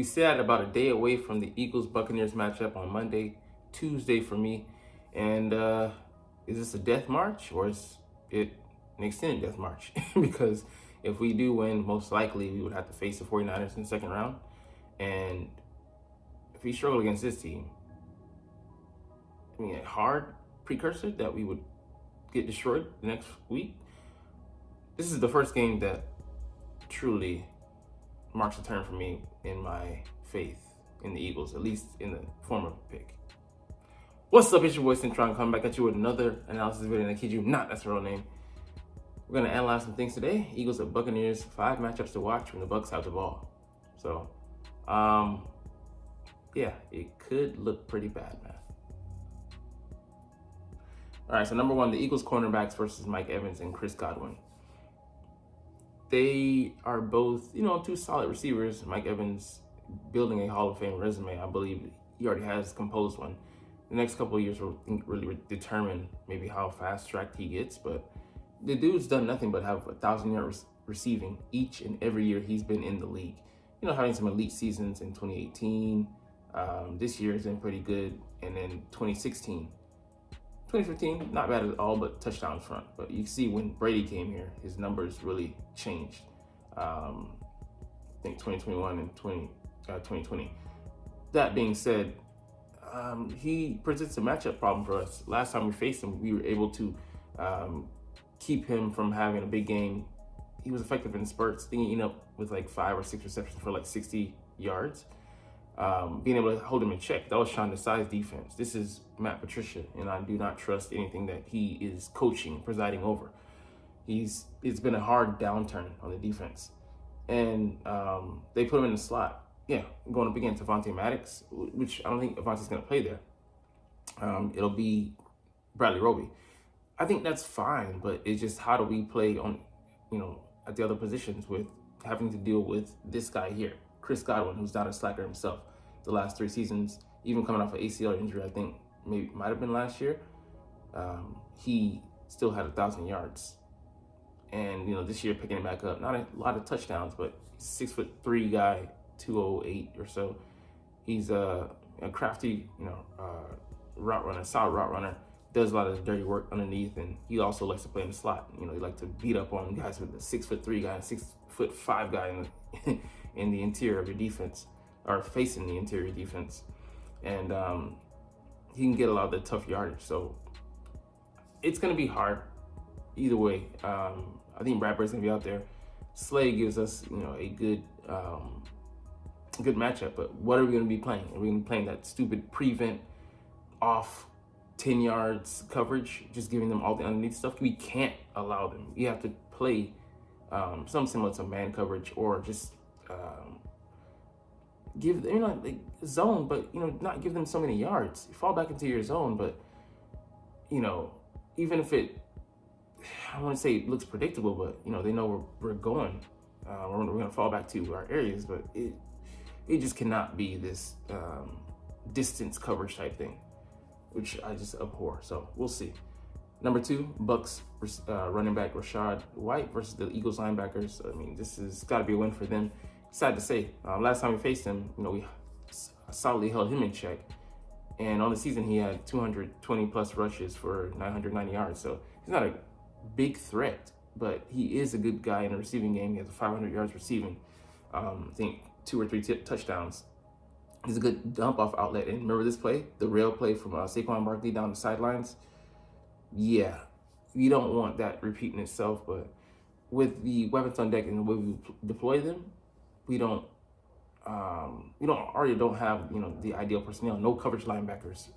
We sat about a day away from the Eagles Buccaneers matchup on Monday, Tuesday for me. And is this a death march or is it an extended death march? Because if we do win, most likely we would have to face the 49ers in the second round. And if we struggle against this team, I mean, a hard precursor that we would get destroyed the next week. This is the first game that truly marks a turn for me in my faith in the Eagles, at least in the form of a pick. What's up, it's your boy Centron coming back at you with another analysis video, and I kid you not, that's the real name. We're gonna analyze some things today. Eagles at Buccaneers, 5 matchups to watch when the Bucs have the ball. So, yeah, it could look pretty bad, man. All right, so number one, the Eagles cornerbacks versus Mike Evans and Chris Godwin. They are both, two solid receivers. Mike Evans building a Hall of Fame resume. I believe he already has composed one. The next couple of years will really determine maybe how fast-tracked he gets, but the dude's done nothing but have 1,000 yards receiving each and every year he's been in the league. Having some elite seasons in 2018. This year has been pretty good. And then 2016. 2015, not bad at all, but touchdowns front. But you see when Brady came here, his numbers really changed. I think 2021 and 2020. That being said, he presents a matchup problem for us. Last time we faced him, we were able to keep him from having a big game. He was effective in spurts, ending up with like 5 or 6 receptions for like 60 yards. Being able to hold him in check. That was Sean Desai's defense. This is Matt Patricia, and I do not trust anything that he is coaching, presiding over. It's been a hard downturn on the defense. And they put him in the slot. Yeah, going up against Avonte Maddox, which I don't think Avonte's going to play there. It'll be Bradley Roby. I think that's fine, but it's just how do we play on, at the other positions with having to deal with this guy here, Chris Godwin, who's not a slacker himself. The last 3 seasons, even coming off an ACL injury, I think maybe might have been last year, he still had 1,000 yards. And, this year picking it back up, not a lot of touchdowns, but 6'3" guy, 208 or so. He's a crafty, route runner, solid route runner, does a lot of dirty work underneath, and he also likes to play in the slot. He likes to beat up on guys with a 6'3" guy and 6'5" guy in the interior of your defense, or facing the interior defense. And he can get a lot of the tough yardage. So it's going to be hard either way. I think Bradbury's going to be out there. Slay gives us, a good matchup. But what are we going to be playing? Are we going to be playing that stupid prevent off 10 yards coverage, just giving them all the underneath stuff? We can't allow them. We have to play something similar to man coverage, or just give them, like zone, but not give them so many yards. You fall back into your zone, but even if it, I don't want to say it looks predictable, but they know where we're going. We're going to fall back to our areas, but it just cannot be this distance coverage type thing, which I just abhor. So we'll see. Number 2, Bucks running back Rashad White versus the Eagles linebackers. I mean, this has got to be a win for them. Sad to say, last time we faced him, we solidly held him in check. And on the season, he had 220 plus rushes for 990 yards. So he's not a big threat, but he is a good guy in the receiving game. He has 500 yards receiving. I think 2 or 3 touchdowns. He's a good dump off outlet. And remember this play, the rail play from Saquon Barkley down the sidelines? Yeah, we don't want that repeating itself, but with the weapons on deck and the way we deploy them, we don't have the ideal personnel. No coverage linebackers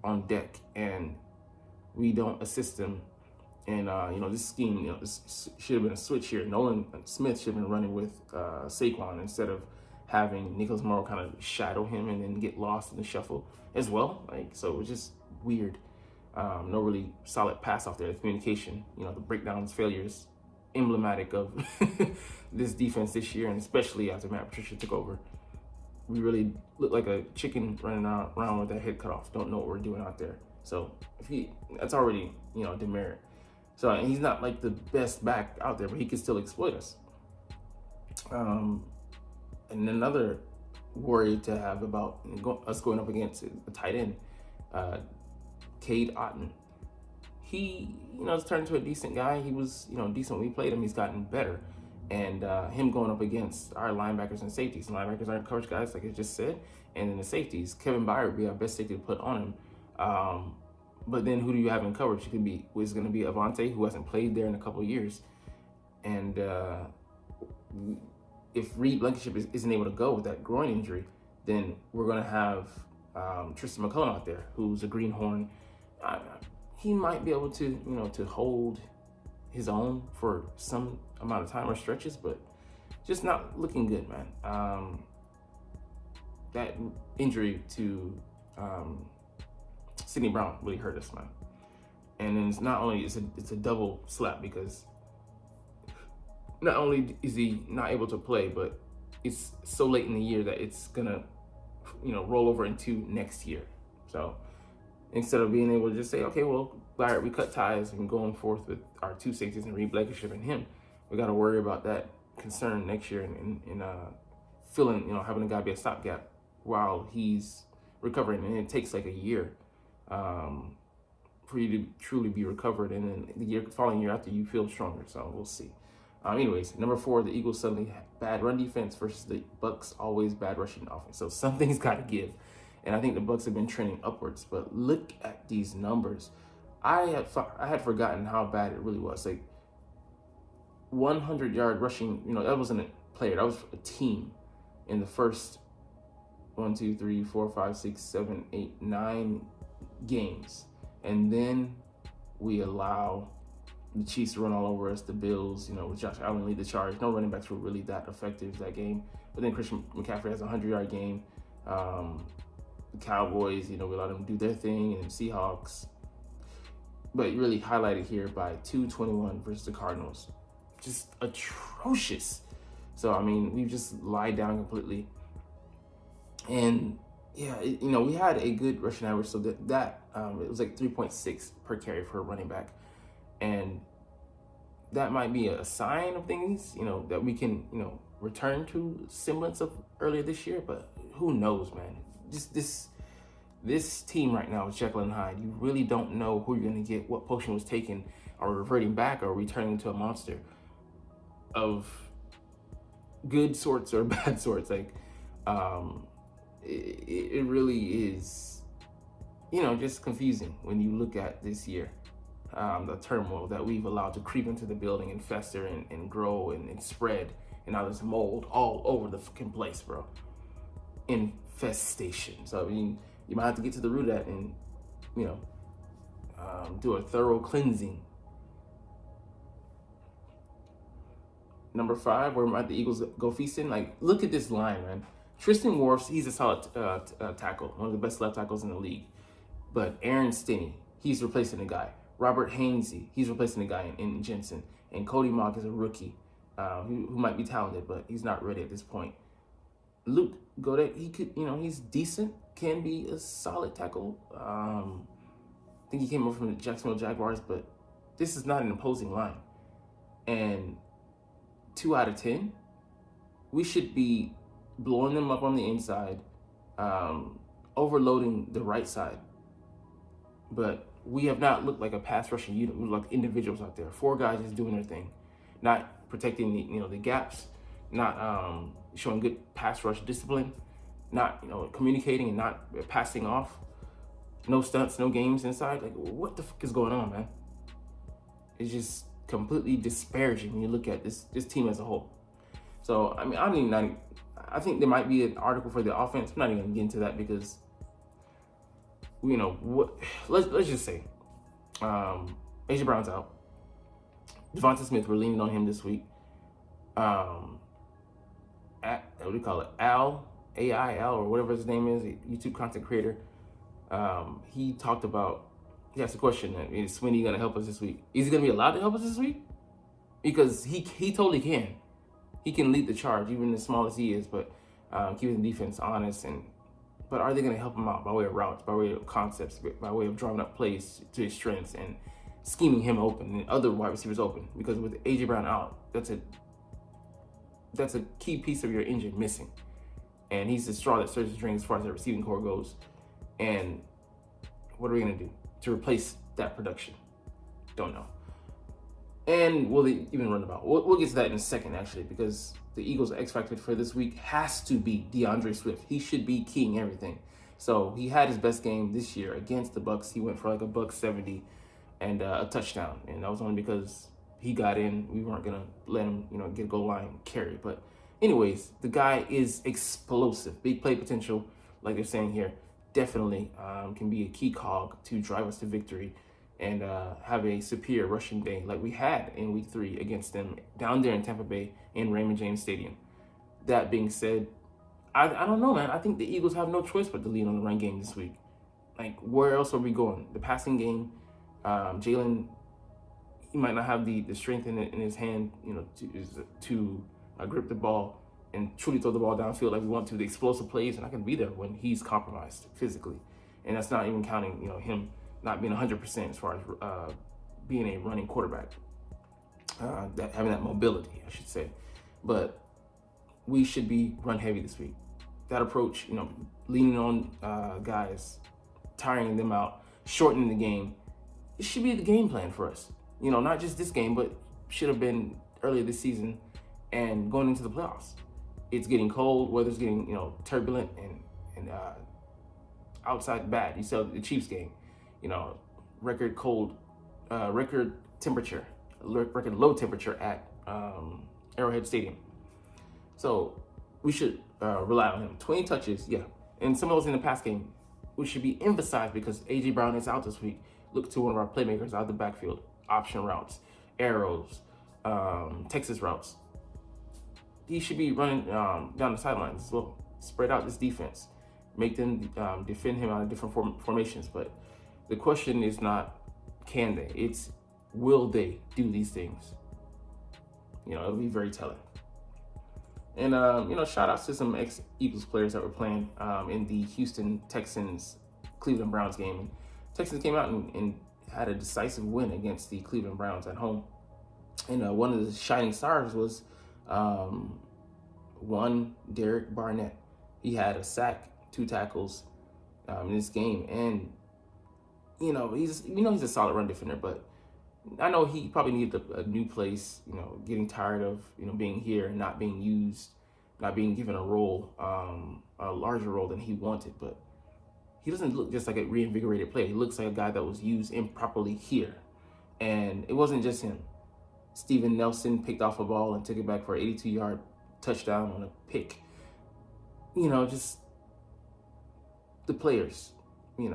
on deck, and we don't assist them. And this scheme, this should have been a switch here. Nolan Smith should have been running with Saquon instead of having Nicholas Morrow kind of shadow him and then get lost in the shuffle as well. So it was just weird. No really solid pass off there. The communication, the breakdowns, failures, emblematic of this defense this year, and especially after Matt Patricia took over. We really look like a chicken running around with that head cut off. Don't know what we're doing out there. So that's already demerit. So, and he's not like the best back out there, but he can still exploit us. And another worried to have about us going up against a tight end, Cade Otton. He, has turned into a decent guy. He was, decent when we played him. He's gotten better. And him going up against our linebackers and safeties. Linebackers aren't coverage guys, like I just said. And then the safeties, Kevin Byard would be our best safety to put on him. But then who do you have in coverage? It could be, was going to be Avante, who hasn't played there in a couple of years. And if Reed Blankenship isn't able to go with that groin injury, then we're going to have Tristan McCullum out there, who's a greenhorn. He might be able to, to hold his own for some amount of time or stretches, but just not looking good, man. That injury to Sidney Brown really hurt us, man. And then it's not only, it's a double slap, because not only is he not able to play, but it's so late in the year that it's gonna, roll over into next year. So instead of being able to just say, okay, well, Byard, we cut ties and going forth with our two safeties and Reed Blankenship and him, we got to worry about that concern next year and filling, having a guy be a stopgap while he's recovering. And it takes like a year for you to truly be recovered. And then the following year after, you feel stronger. So we'll see. Anyways, number 4, the Eagles suddenly bad run defense versus the Bucs always bad rushing offense. So something's got to give. And I think the Bucs have been trending upwards. But look at these numbers. I had forgotten how bad it really was. Like 100-yard rushing, that wasn't a player. That was a team in the first 1, 2, 3, 4, 5, 6, 7, 8, 9 games. And then we allow the Chiefs to run all over us, the Bills, with Josh Allen lead the charge. No running backs were really that effective that game. But then Christian McCaffrey has a 100-yard game. The Cowboys, we let them do their thing, and Seahawks. But really highlighted here by 221 versus the Cardinals. Just atrocious. So, we've just lied down completely. And, yeah, we had a good rushing average. So that it was like 3.6 per carry for a running back. And that might be a sign of things, that we can, return to semblance of earlier this year. But who knows, man? Just this team right now is Jekyll and Hyde. You really don't know who you're going to get, what potion was taken, or reverting back, or returning into a monster of good sorts or bad sorts. Like, it really is, just confusing when you look at this year. The turmoil that we've allowed to creep into the building and fester and grow and spread. And now there's mold all over the fucking place, bro. Infestation. So, you might have to get to the root of that and, do a thorough cleansing. Number 5, where might the Eagles go feasting? Like, look at this line, man. Tristan Wirfs, he's a solid tackle, one of the best left tackles in the league. But Aaron Stinney, he's replacing a guy. Robert Hainsey, he's replacing a guy in Jensen. And Cody Mock is a rookie who might be talented, but he's not ready at this point. Luke Godet, he could, he's decent, can be a solid tackle. I think he came over from the Jacksonville Jaguars, but this is not an imposing line. And 2 out of 10, we should be blowing them up on the inside, overloading the right side. But we have not looked like a pass rushing unit. We look like individuals out there. 4 guys just doing their thing, not protecting the gaps, not showing good pass rush discipline, not communicating and not passing off. No stunts, no games inside. Like, what the fuck is going on, man? It's just completely disparaging when you look at this team as a whole. So I think there might be an article for the offense. I'm not even gonna get into that because what. Let's just say, AJ Brown's out. Devonta Smith, we're leaning on him this week. What do you call it? Al, or whatever his name is, a YouTube content creator. He talked about. He asked a question: is Swinney gonna help us this week? Is he gonna be allowed to help us this week? Because he totally can. He can lead the charge, even as small as he is, but keeping the defense honest. But are they going to help him out by way of routes, by way of concepts, by way of drawing up plays to his strengths and scheming him open and other wide receivers open? Because with AJ Brown out, that's a key piece of your engine missing. And he's the straw that stirs the drink as far as the receiving core goes. And what are we going to do to replace that production? Don't know. And will they even run the ball? We'll get to that in a second, actually, because the Eagles' X factor for this week has to be DeAndre Swift. He should be keying everything. So he had his best game this year against the Bucs. He went for like $170 and a touchdown, and that was only because he got in. We weren't gonna let him, get a goal line carry. But anyways, the guy is explosive, big play potential, like they're saying here. Definitely can be a key cog to drive us to victory and have a superior rushing day like we had in week 3 against them down there in Tampa Bay in Raymond James Stadium. That being said, I don't know, man. I think the Eagles have no choice but to lean on the run game this week. Like, where else are we going? The passing game, Jalen, he might not have the strength in his hand, to grip the ball and truly throw the ball downfield like we want to, the explosive plays, and I can be there when he's compromised physically. And that's not even counting, him not being 100% as far as being a running quarterback, having that mobility, I should say. But we should be run heavy this week. That approach, leaning on guys, tiring them out, shortening the game, it should be the game plan for us. Not just this game, but should have been earlier this season and going into the playoffs. It's getting cold, weather's getting, turbulent and outside bad. You saw the Chiefs game, record cold, record temperature, record low temperature at Arrowhead Stadium. So we should rely on him. 20 touches, yeah. And some of those in the past game, which should be emphasized because A.J. Brown is out this week. Look to one of our playmakers out of the backfield. Option routes, arrows, Texas routes. He should be running down the sidelines as well. Spread out this defense. Make them defend him out of different formations. But the question is not can they. It's will they do these things. It'll be very telling. And, shout outs to some ex-Eagles players that were playing in the Houston Texans Cleveland Browns game. And Texans came out and had a decisive win against the Cleveland Browns at home. And one of the shining stars was one Derek Barnett. He had a sack, 2 tackles in this game. And, he's a solid run defender, but I know he probably needed a new place, getting tired of, being here and not being used, not being given a role, a larger role than he wanted. But he doesn't look just like a reinvigorated player. He looks like a guy that was used improperly here. And it wasn't just him. Steven Nelson picked off a ball and took it back for an 82-yard touchdown on a pick. Just the players, and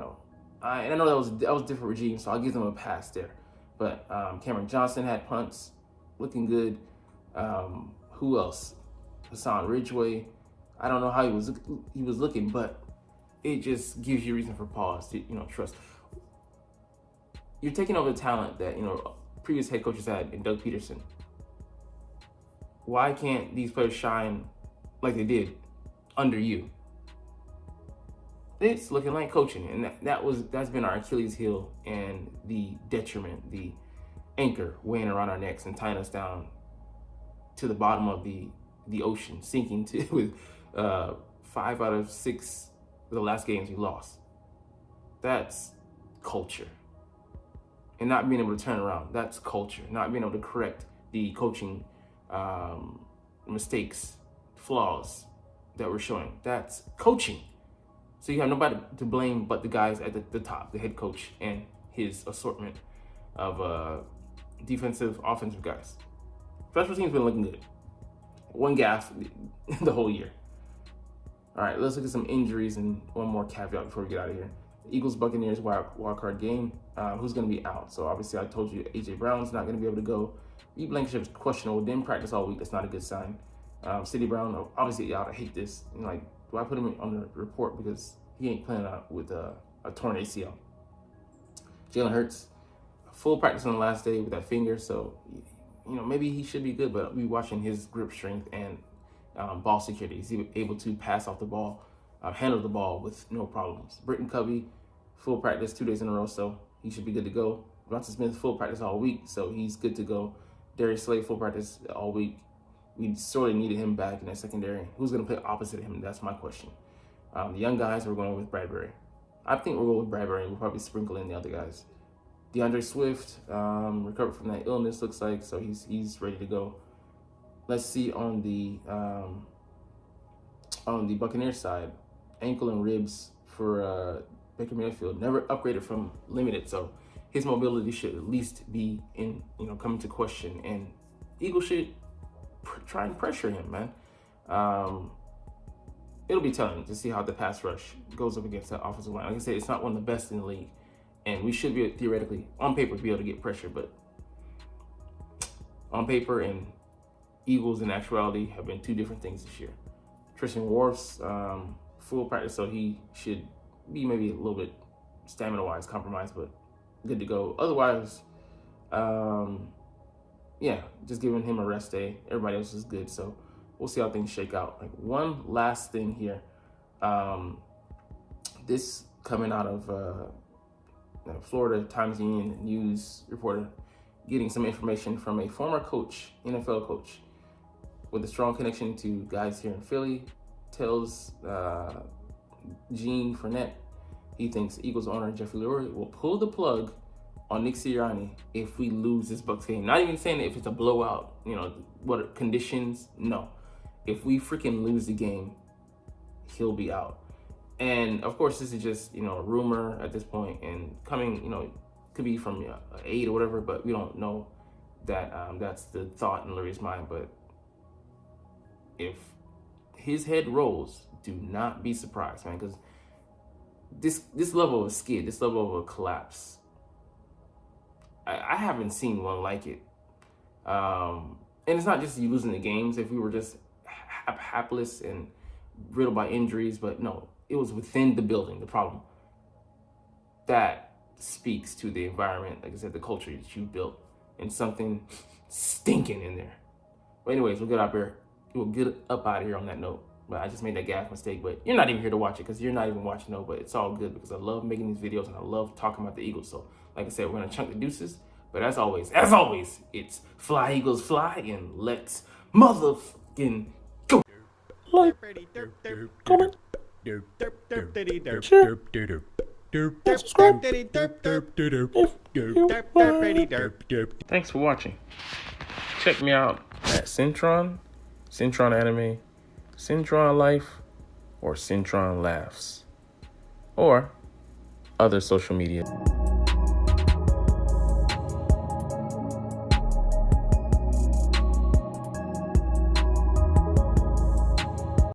I know that was different regime, so I'll give them a pass there. But Cameron Johnson had punts, looking good. Who else? Hassan Ridgeway. I don't know how he was looking, but it just gives you reason for pause to trust. You're taking over the talent that previous head coaches had in Doug Peterson. Why can't these players shine like they did under you? It's looking like coaching, and that's been our Achilles heel and the detriment, the anchor weighing around our necks and tying us down to the bottom of the ocean, sinking to with 5 out of 6 of the last games we lost. That's culture, and not being able to turn around. That's culture. Not being able to correct the coaching mistakes, flaws that we're showing. That's coaching. So you have nobody to blame but the guys at the top, the head coach and his assortment of defensive, offensive guys. Special teams been looking good. 1 gaffe the whole year. All right, let's look at some injuries and one more caveat before we get out of here. Eagles Buccaneers wildcard game. Who's going to be out? So obviously I told you A.J. Brown's not going to be able to go. E. Blankenship's questionable. Didn't practice all week. That's not a good sign. City Brown, obviously out. I hate this. Do I put him on the report because he ain't playing out with a torn ACL? Jalen Hurts, full practice on the last day with that finger, so maybe he should be good, but we watching his grip strength and ball security. He's able to pass off the ball, handle the ball with no problems. Britton Covey, full practice 2 days in a row, so he should be good to go. Bronson Smith, full practice all week, so he's good to go. Darius Slay, full practice all week. we sorely needed him back in that secondary. Who's going to play opposite of him? That's my question. The young guys, we're going with Bradbury. I think we'll go with Bradbury. We'll probably sprinkle in the other guys. DeAndre Swift recovered from that illness, looks like, so he's ready to go. Let's see on the Buccaneers side, ankle and ribs for Baker Mayfield. Never upgraded from limited, so his mobility should at least be in coming to question. And Eagles should try and pressure him, man. It'll be telling to see how the pass rush goes up against that offensive line. Like I said, it's not one of the best in the league, and we should be theoretically, on paper, be able to get pressure. But on paper and Eagles in actuality have been two different things this year. Tristan Wirfs, full practice, so he should be maybe a little bit stamina-wise compromised, but good to go. Otherwise, just giving him a rest day. Everybody else is good, so we'll see how things shake out. Like, one last thing here. This coming out of Florida Times-Union news reporter getting some information from a former coach, NFL coach, with a strong connection to guys here in Philly, tells Gene Fournette he thinks Eagles owner Jeffrey Lurie will pull the plug on Nick Sirianni if we lose this Bucs game. Not even saying if it's a blowout, what conditions, no. If we freaking lose the game, he'll be out. And of course, this is just, a rumor at this point, and coming, could be from aid or whatever, but we don't know that that's the thought in Lurie's mind. But if his head rolls, do not be surprised, man, because this level of a skid, this level of a collapse, I haven't seen one like it. And it's not just you losing the games. If we were just hapless and riddled by injuries, but no, it was within the building, the problem. That speaks to the environment, like I said, the culture that you built, and something stinking in there. But anyways, we'll get up out of here on that note. But I just made that gaffe mistake, but you're not even here to watch it because you're not even watching, no, but it's all good because I love making these videos and I love talking about the Eagles. So like I said, we're going to chunk the deuces, but as always, it's fly Eagles fly, and let's motherfucking go. Like, comment, share, subscribe if you want. Thanks for watching. Check me out at Centron Anime, Centron Life, or Centron Laughs, or other social media.